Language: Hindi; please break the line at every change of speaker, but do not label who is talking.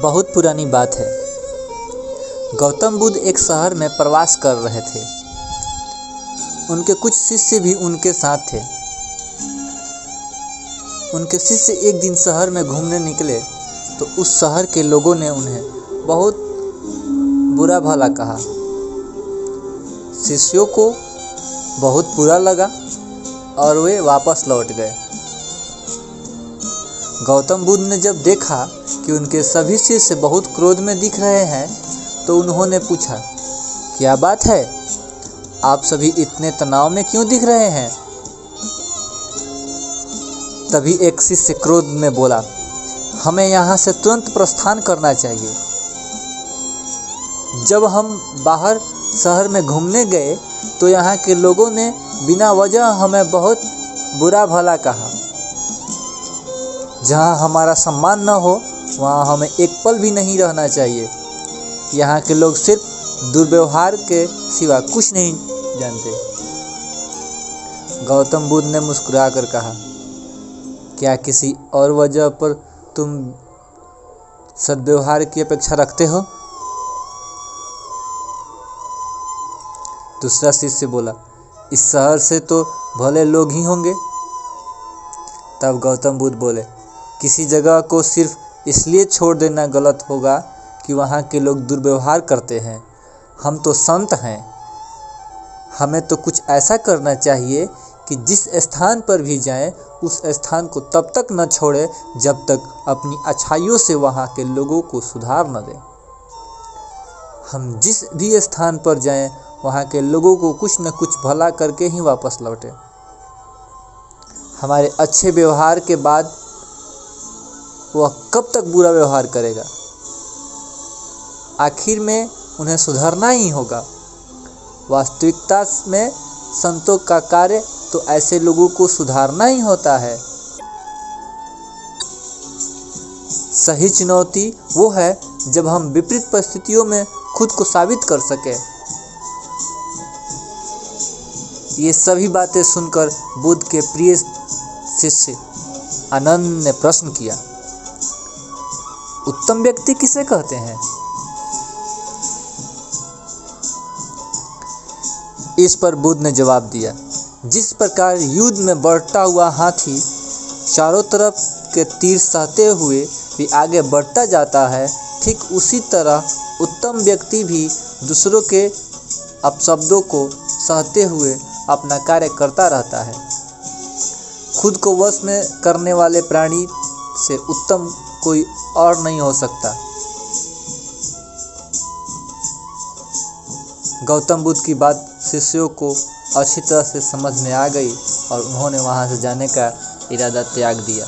बहुत पुरानी बात है। गौतम बुद्ध एक शहर में प्रवास कर रहे थे। उनके कुछ शिष्य भी उनके साथ थे। उनके शिष्य एक दिन शहर में घूमने निकले तो उस शहर के लोगों ने उन्हें बहुत बुरा भला कहा। शिष्यों को बहुत बुरा लगा और वे वापस लौट गए। गौतम बुद्ध ने जब देखा कि उनके सभी शिष्य बहुत क्रोध में दिख रहे हैं तो उन्होंने पूछा, क्या बात है, आप सभी इतने तनाव में क्यों दिख रहे हैं? तभी एक शिष्य क्रोध में बोला, हमें यहाँ से तुरंत प्रस्थान करना चाहिए। जब हम बाहर शहर में घूमने गए तो यहाँ के लोगों ने बिना वजह हमें बहुत बुरा भला कहा। जहाँ हमारा सम्मान न हो वहाँ हमें एक पल भी नहीं रहना चाहिए। यहाँ के लोग सिर्फ दुर्व्यवहार के सिवा कुछ नहीं जानते। गौतम बुद्ध ने मुस्कुराकर कहा, क्या किसी और वजह पर तुम सद्व्यवहार की अपेक्षा रखते हो? दूसरा शिष्य बोला, इस शहर से तो भले लोग ही होंगे। तब गौतम बुद्ध बोले, किसी जगह को सिर्फ इसलिए छोड़ देना गलत होगा कि वहाँ के लोग दुर्व्यवहार करते हैं। हम तो संत हैं। हमें तो कुछ ऐसा करना चाहिए कि जिस स्थान पर भी जाएं उस स्थान को तब तक न छोड़े जब तक अपनी अच्छाइयों से वहाँ के लोगों को सुधार न दें। हम जिस भी स्थान पर जाएं वहाँ के लोगों को कुछ न कुछ भला करके ही वापस लौटें। हमारे अच्छे व्यवहार के बाद वह कब तक बुरा व्यवहार करेगा? आखिर में उन्हें सुधरना ही होगा। वास्तविकता में संतों का कार्य तो ऐसे लोगों को सुधारना ही होता है। सही चुनौती वो है जब हम विपरीत परिस्थितियों में खुद को साबित कर सके। ये सभी बातें सुनकर बुद्ध के प्रिय शिष्य आनंद ने प्रश्न किया, उत्तम व्यक्ति किसे कहते हैं? इस पर बुद्ध ने जवाब दिया, जिस प्रकार युद्ध में बढ़ता हुआ हाथी चारों तरफ के तीर सहते हुए भी आगे बढ़ता जाता है, ठीक उसी तरह उत्तम व्यक्ति भी दूसरों के अपशब्दों को सहते हुए अपना कार्य करता रहता है। खुद को वश में करने वाले प्राणी से उत्तम कोई और नहीं हो सकता। गौतम बुद्ध की बात शिष्यों को अच्छी तरह से समझ में आ गई और उन्होंने वहाँ से जाने का इरादा त्याग दिया।